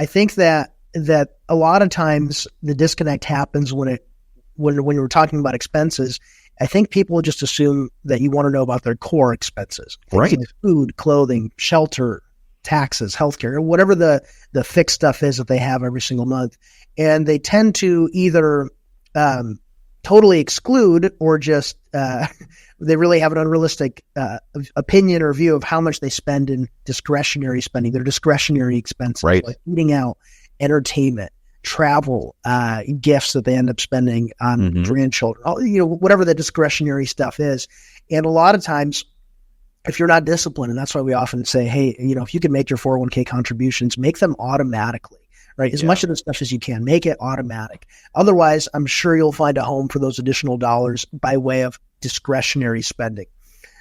I think that a lot of times the disconnect happens when you're talking about expenses. I think people just assume that you want to know about their core expenses, right? Like food, clothing, shelter, taxes, healthcare, whatever the fixed stuff is that they have every single month, and they tend to either totally exclude or just they really have an unrealistic opinion or view of how much they spend in discretionary spending, their discretionary expenses, right? Like eating out, entertainment, travel, gifts that they end up spending on grandchildren, whatever the discretionary stuff is. And a lot of times, if you're not disciplined, and that's why we often say, hey, if you can make your 401k contributions, make them automatically, right? As much of the stuff as you can, make it automatic. Otherwise, I'm sure you'll find a home for those additional dollars by way of discretionary spending.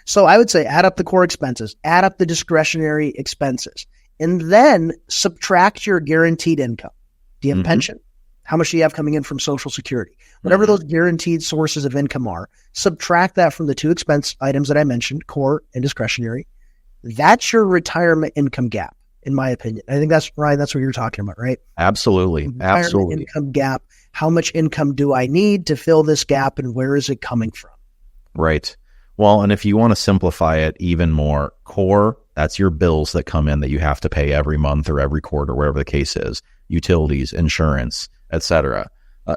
So I would say add up the core expenses, add up the discretionary expenses, and then subtract your guaranteed income. Do you have a pension? How much do you have coming in from Social Security? Whatever those guaranteed sources of income are, subtract that from the two expense items that I mentioned, core and discretionary. That's your retirement income gap, in my opinion. I think that's Ryan, that's what you're talking about, right? Absolutely. Retirement income gap. How much income do I need to fill this gap, and where is it coming from? Right. Well, and if you want to simplify it even more, core, that's your bills that come in that you have to pay every month or every quarter, whatever the case is, utilities, insurance, etc.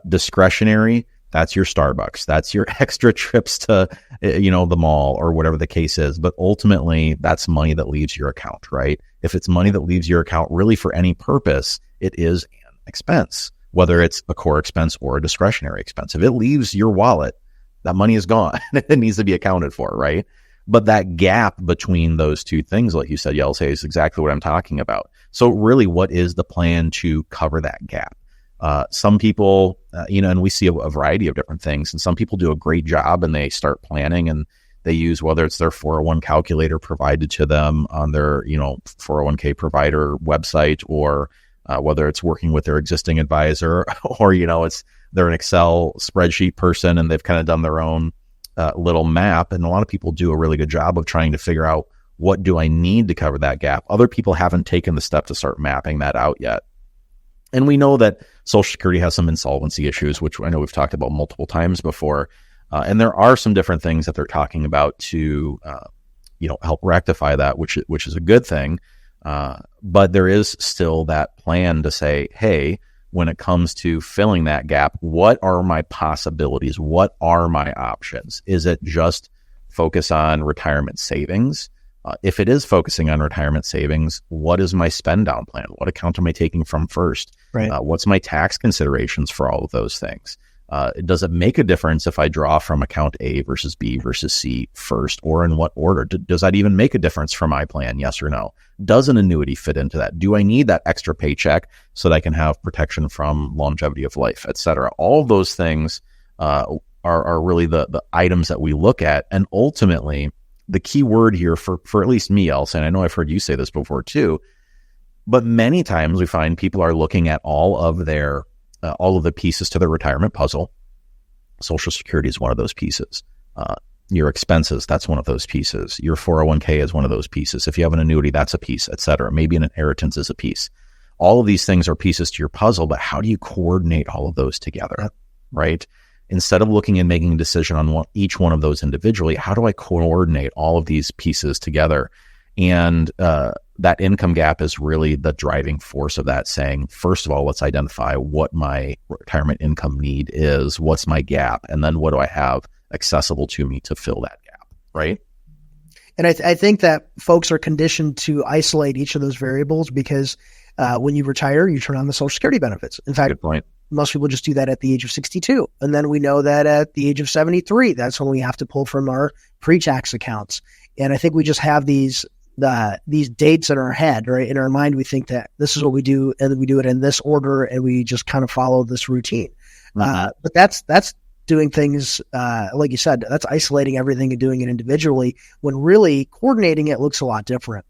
Discretionary, that's your Starbucks. That's your extra trips to, the mall or whatever the case is. But ultimately, that's money that leaves your account, right? If it's money that leaves your account really for any purpose, it is an expense, whether it's a core expense or a discretionary expense. If it leaves your wallet, that money is gone. It needs to be accounted for, right? But that gap between those two things, like you said, Yelisey, is exactly what I'm talking about. So really, what is the plan to cover that gap? Some people, and we see a variety of different things, and some people do a great job and they start planning and they use, whether it's their 401 calculator provided to them on their, 401k provider website, or whether it's working with their existing advisor, or, they're an Excel spreadsheet person and they've kind of done their own little map. And a lot of people do a really good job of trying to figure out, what do I need to cover that gap? Other people haven't taken the step to start mapping that out yet. And we know that Social Security has some insolvency issues, which I know we've talked about multiple times before. And there are some different things that they're talking about to, help rectify that, which is a good thing. But there is still that plan to say, hey, when it comes to filling that gap, what are my possibilities? What are my options? Is it just focus on retirement savings? If it is focusing on retirement savings, what is my spend down plan? What account am I taking from first? Right. What's my tax considerations for all of those things? Does it make a difference if I draw from account A versus B versus C first, or in what order? Does that even make a difference for my plan? Yes or no? Does an annuity fit into that? Do I need that extra paycheck so that I can have protection from longevity of life, et cetera? All of those things are really the items that we look at. And ultimately, the key word here for at least me, Yelisey, and I know I've heard you say this before too, but many times we find people are looking at all of the pieces to their retirement puzzle. Social Security is one of those pieces. Your expenses, that's one of those pieces. Your 401k is one of those pieces. If you have an annuity, that's a piece, et cetera. Maybe an inheritance is a piece. All of these things are pieces to your puzzle, but how do you coordinate all of those together, right? Instead of looking and making a decision on each one of those individually, how do I coordinate all of these pieces together? And that income gap is really the driving force of that, saying, first of all, let's identify what my retirement income need is, what's my gap, and then what do I have accessible to me to fill that gap, right? And I think that folks are conditioned to isolate each of those variables because when you retire, you turn on the Social Security benefits. In fact, good point. Most people just do that at the age of 62. And then we know that at the age of 73, that's when we have to pull from our pre-tax accounts. And I think we just have these dates in our head, right? In our mind, we think that this is what we do, and we do it in this order, and we just kind of follow this routine. But that's doing things, like you said, that's isolating everything and doing it individually, when really coordinating it looks a lot different,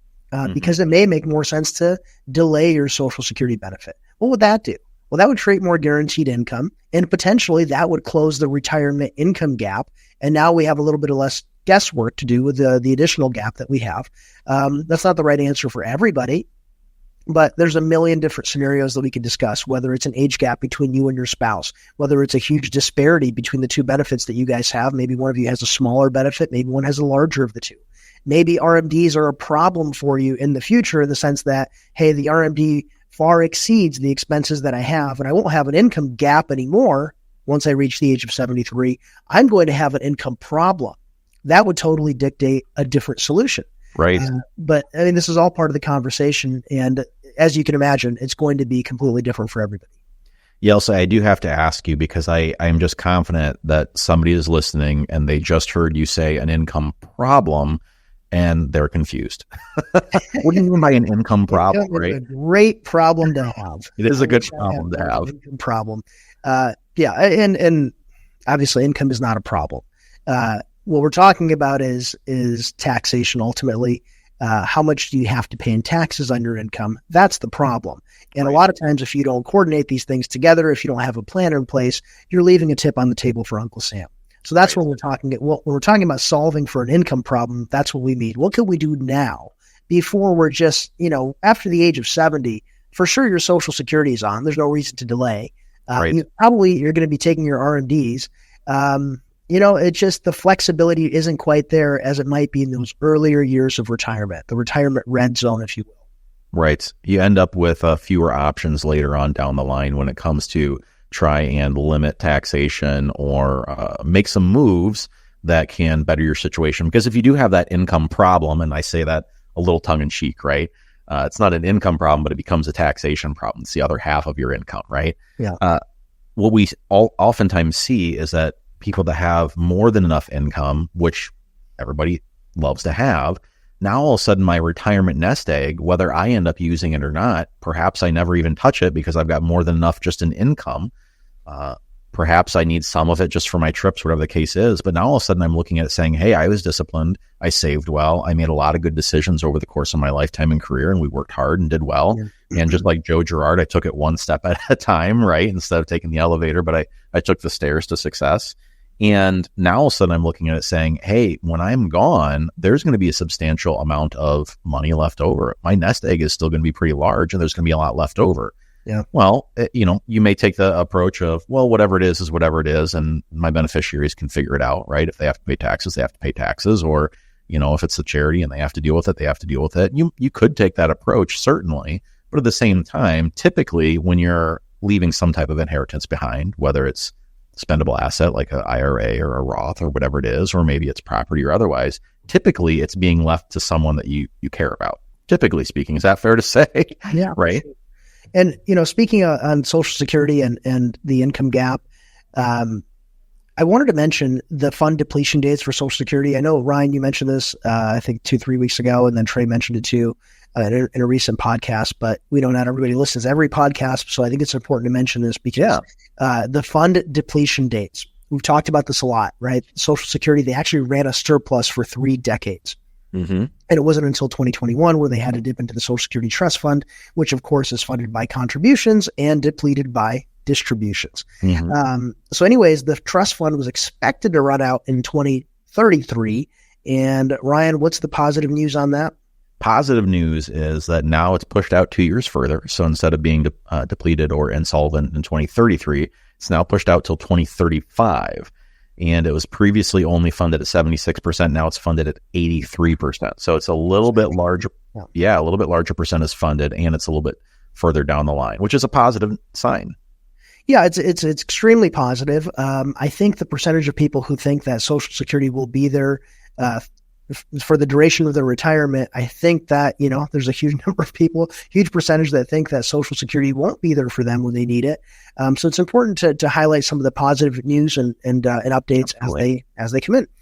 because it may make more sense to delay your Social Security benefit. What would that do? Well, that would create more guaranteed income, and potentially that would close the retirement income gap. And now we have a little bit of less guesswork to do with the additional gap that we have. That's not the right answer for everybody. But there's a million different scenarios that we could discuss, whether it's an age gap between you and your spouse, whether it's a huge disparity between the two benefits that you guys have. Maybe one of you has a smaller benefit, maybe one has a larger of the two. Maybe RMDs are a problem for you in the future in the sense that, hey, the RMD far exceeds the expenses that I have, and I won't have an income gap anymore once I reach the age of 73. I'm going to have an income problem. That would totally dictate a different solution. Right. But I mean, this is all part of the conversation. And as you can imagine, it's going to be completely different for everybody. Yelisey, I do have to ask you because I am just confident that somebody is listening and they just heard you say an income problem and they're confused. What do you mean by an income problem? Right? It's a great problem to have. It is a good problem to have. Income problem. Yeah. And obviously income is not a problem. What we're talking about is taxation ultimately. How much do you have to pay in taxes on your income? That's the problem. And a lot of times, if you don't coordinate these things together, if you don't have a plan in place, you're leaving a tip on the table for Uncle Sam. So that's when we're talking. When we're talking about solving for an income problem, that's what we mean. What can we do now before we're just, after the age of 70? For sure, your Social Security is on. There's no reason to delay. You're going to be taking your RMDs. It's just the flexibility isn't quite there as it might be in those earlier years of retirement, the retirement red zone, if you will. Right. You end up with fewer options later on down the line when it comes to try and limit taxation or make some moves that can better your situation. Because if you do have that income problem, and I say that a little tongue in cheek, right? It's not an income problem, but it becomes a taxation problem. It's the other half of your income, right? Yeah. What we oftentimes see is that people that have more than enough income, which everybody loves to have, now all of a sudden my retirement nest egg, whether I end up using it or not, perhaps I never even touch it because I've got more than enough just in income. Perhaps I need some of it just for my trips, whatever the case is. But now all of a sudden I'm looking at it saying, hey, I was disciplined. I saved well. I made a lot of good decisions over the course of my lifetime and career, and we worked hard and did well. Yeah. And just like Joe Girard, I took it one step at a time, right? Instead of taking the elevator, but I took the stairs to success. And now all of a sudden I'm looking at it saying, hey, when I'm gone, there's going to be a substantial amount of money left over. My nest egg is still going to be pretty large and there's going to be a lot left over. Yeah. Well, you may take the approach of, well, whatever it is whatever it is. And my beneficiaries can figure it out, right? If they have to pay taxes, they have to pay taxes. Or, if it's a charity and they have to deal with it, they have to deal with it. You could take that approach, certainly. But at the same time, typically when you're leaving some type of inheritance behind, whether it's spendable asset like an IRA or a Roth or whatever it is, or maybe it's property or otherwise, typically it's being left to someone that you care about. Typically speaking, is that fair to say? Yeah. Right. And, speaking on Social Security and the income gap, I wanted to mention the fund depletion dates for Social Security. I know, Ryan, you mentioned this, I think 2-3 weeks ago, and then Trey mentioned it too in a recent podcast, but we know not everybody listens to every podcast. So I think it's important to mention this because the fund depletion dates, we've talked about this a lot, right? Social Security, they actually ran a surplus for 3 decades. Mm-hmm. And it wasn't until 2021 where they had to dip into the Social Security Trust Fund, which of course is funded by contributions and depleted by distributions. Mm-hmm. So anyways, the trust fund was expected to run out in 2033. And Ryan, what's the positive news on that? Positive news is that now it's pushed out 2 years further. So instead of being depleted or insolvent in 2033, it's now pushed out till 2035. And it was previously only funded at 76%. Now it's funded at 83%. So it's a little bit larger. Yeah, a little bit larger percent is funded, and it's a little bit further down the line, which is a positive sign. Yeah, it's extremely positive. I think the percentage of people who think that Social Security will be there for the duration of their retirement, I think that, there's a huge number of people, huge percentage that think that Social Security won't be there for them when they need it. So it's important to highlight some of the positive news and updates as they come in.